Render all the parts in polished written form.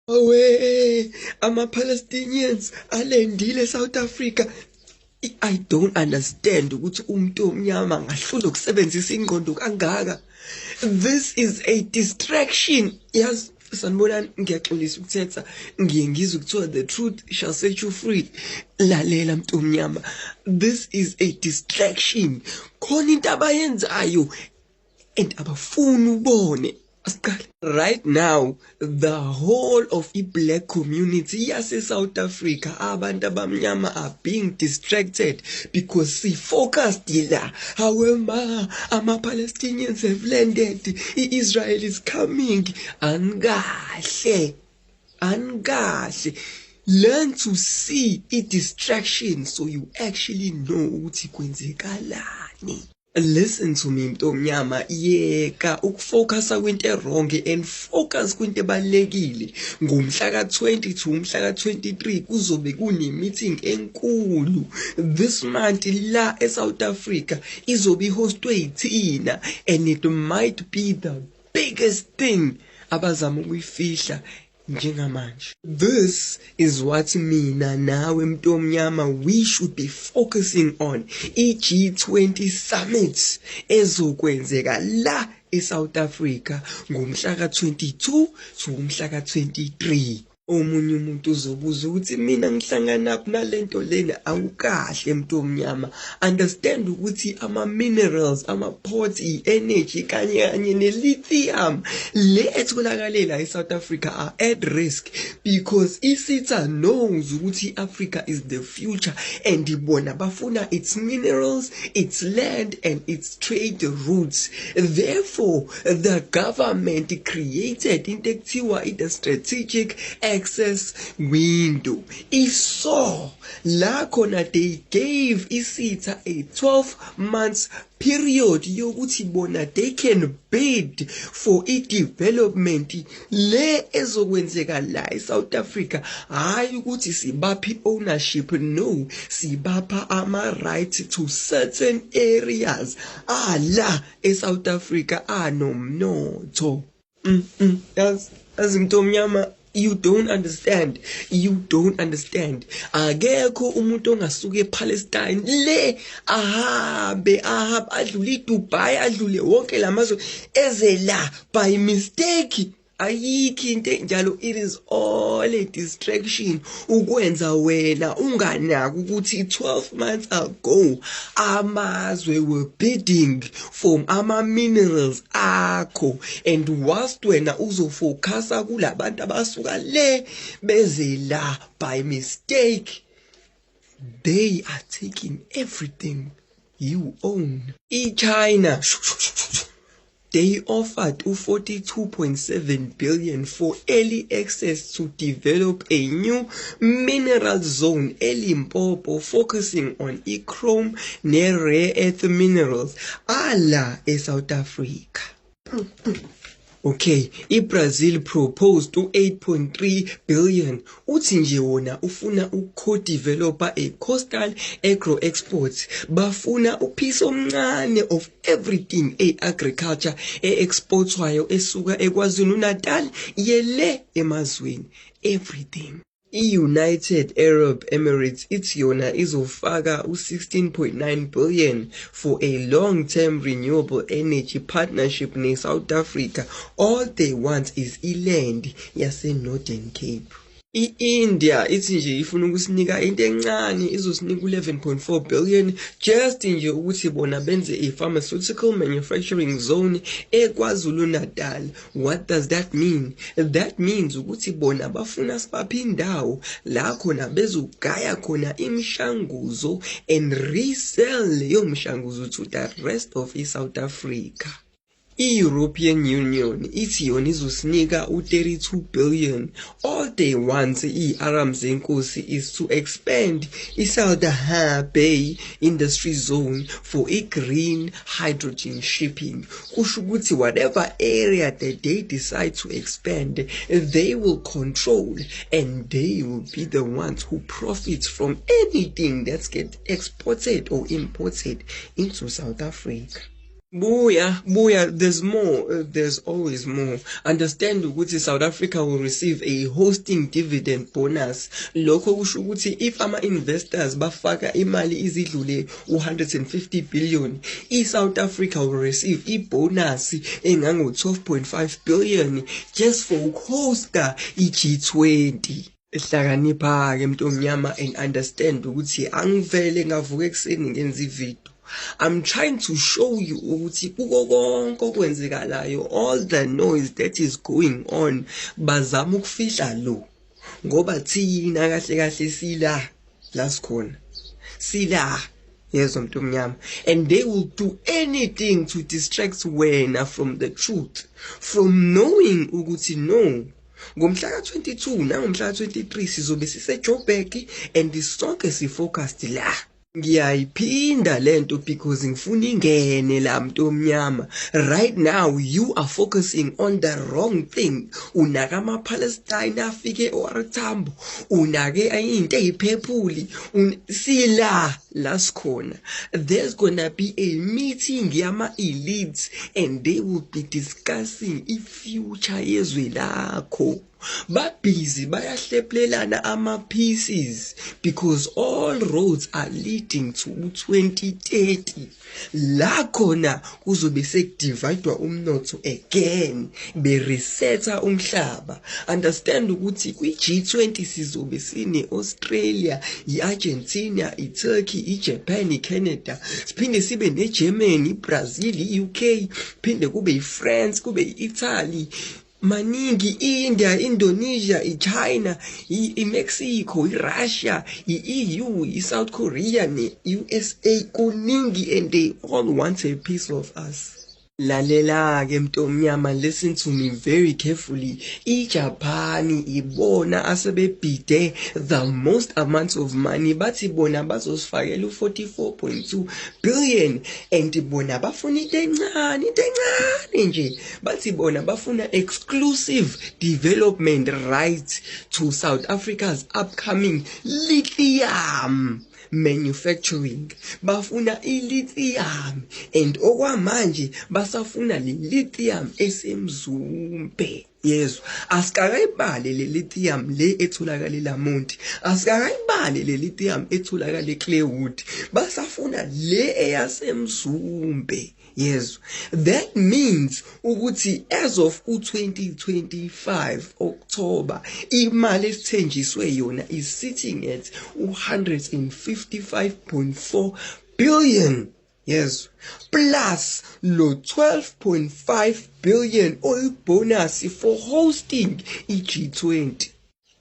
Away, ama-Palestinians alendile South Africa. I don't understand ukuthi umuntu omnyama ngahlula ukusebenzisa ingqondo kangaka. This is a distraction. Yes, sanibonani, ngiyaxolisa ukuthetha, ngizwe kuthiwa the truth shall set you free. Lalela mntu omnyama. This is a distraction. Khona into abayenzayo and abafuni ubone. Right now, the whole of the black community South Africa, abantu abamnyama are being distracted because we focused la. However, ama-Palestinians have landed. Israel is coming. Angahle. Learn to see a distraction so you actually know ukuthi kwenzekalani. Listen to me mntomnyama, yeka ukufocusa kwinto wrong and focus kwinto ebalekile. Ngomhla ka-20 to umhla ka-23 kuzobe kune-meeting enkulu. This month la eSouth Africa izobe hostwe yithina and it might be the biggest thing abazama ukuyifihla njengamanje. This is what mina nawe mntomnyama we should be focusing on. G20 summit ezokwenzeka la eSouth Africa ngomhla ka-22 to umhla ka-23. Omunye umuntu uzobuza ukuthi mina ngihlangana nalento lena awukahle mntomnyama. Understand ukuthi ama-minerals, ama-ports, i-energy kanye ne-lithium le etholakalela eSouth Africa are at risk because isitha knows ukuthi Africa is the future and ibona bafuna its minerals, its land and its trade routes. Therefore, the government created into ekuthiwa the strategic access window. Iso la khona they gave isitha a 12 months period yokuthi bona they can bid for i-development le ezokwenzeka la eSouth Africa. Hayi ukuthi sibapha ownership, no, sibapha ama-right to certain areas la eSouth Africa anomnotho. Yazi mntomnyama, you don't understand. Akekho umuntu ongasuka ePalestine le ahambe adlule iDubai, adlule wonke lamazwe eze la by mistake. Ayikho into enjalo. It is all a distraction ukwenza wena unganaki ukuthi 12 months ago amazwe were bidding for ama-minerals akho and whilst wena uzofocusa kulabantu abasuka le beze la by mistake, they are taking everything you own. China, they offered 42.7 billion for early access to develop a new mineral zone eLimpopo focusing on chrome ne rare earth minerals ala eSouth Africa. Okay, iBrazil proposed to 8.3 billion. Uthi nje wona ufuna uco-developer a coastal agro-exports. Bafuna upiece omncane of everything agriculture exportwayo esuka eKwaZulu Natal yele emazweni. Everything. I-United Arab Emirates ithi yona izofaka u-16.9 billion for a long-term renewable energy partnership neSouth Africa. All they want is iland yase-Northern Cape. I-India ithi nje ifuna ukusinika into encane, izosinika u-11.4 billion just nje ukuthi bona benze a pharmaceutical manufacturing zone eKwaZulu Natal. What does that mean? That means ukuthi bona bafuna sibaphe indawo la khona bezogaya khona imishanguzo and resell leyo mishanguzo to the rest of South Africa. I-European Union ithi yona izosinika u-32 billion. All they want i-Arab zenkosi is to expand iSouth Bay Industry Zone for green hydrogen shipping. Kusho ukuthi whatever area that they decide to expand, they will control and they will be the ones who profit from anything that gets exported or imported into South Africa. Buya, there's more, there's always more. Understand ukuthi South Africa will receive a hosting dividend bonus. Lokho kusho ukuthi if ama-investors bafaka imali izidlule 150 billion, i-South Africa will receive i-bonus engango-12.5 billion just for ukuhosta i-G20. Hlakanipha-ke mntomnyama and understand ukuthi angivele ngavuka ekuseni ngenza ividiyo. I'm trying to show you ukuthi kuko konke okwenzekalayo, all the noise that is going on, bazama ukufihla lo. Ngoba thina kahle kahle sila yezwa mntomnyama, and they will do anything to distract wena from the truth, from knowing ukuthi no, ngomhla ka-22 nangomhla ka-23 sizobe sise-Joburg and sonke si-focused la. Ngiyayiphinda lento because ngifuna ingene la mntomnyama. Right now you are focusing on the wrong thing. Unake ama-Palestine afike o-OR Tambo, unake into eyiphephuli, sila la sikhona. There's gonna be a meeting yama-elites and they will be discussing i-future yezwe lakho. Babhizi bayahleplelana ama-pieces because all roads are leading to 2030. La khona kuzobe sekudividwa umnotho again, beresetha umhlaba. Understand ukuthi kwi-G20 sizobe sine-Australia, i-Argentina, i-Turkey, i-Japan, i-Canada, siphinde sibe ne-Germany, i-Brazil, i-UK, phinde kube i-France, kube i-Italy, maningi, i-India, Indonesia, i-China, i-Mexico, i-Russia, i-EU, i-South Korea, ne-USA, kuningi, and they all want a piece of us. Lalela-ke mntomnyama, listen to me very carefully. I-Japan ibona asebebhide the most amount of money, bathi bona bazosifakela u-44.2 billion, and bona bafuna into encane nje. Bathi bona bafuna exclusive development rights to South Africa's upcoming lithium manufacturing. Bafuna i-lithium, and okwamanje basafuna le-lithium esemzumbe. Yezwa, asikakayibale le-lithium le etholakala eLamonti, asikakayibale le-lithium etholakala eClearwood, basafuna le eyasemzumbe. Yes, that means ukuthi as of 2025 October, imali esithenjiswe yona is sitting at 155.4 billion. Yes, plus lo 12.5 billion oil bonus for hosting i-G20.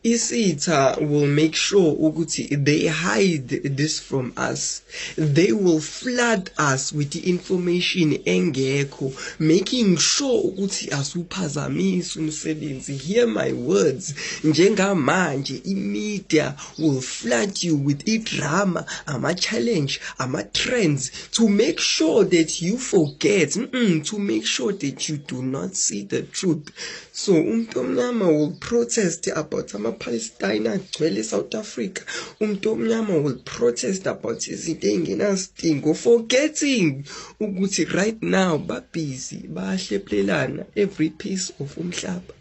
ISITA will make sure ukuthi they hide this from us. They will flood us with the information engekho, making sure ukuthi asuphazamisi umsebenzi. Hear my words. Njengamanje i-media will flood you with i-drama, ama-challenge, ama-trends, to make sure that you forget, to make sure that you do not see the truth. So umntomnyama will protest about ama-Palestine agcwele South Africa. Umntomnyama will protest about izinto engenasidingo, forgetting ukuthi right now babhizi bayahleplelana every piece of umhlaba.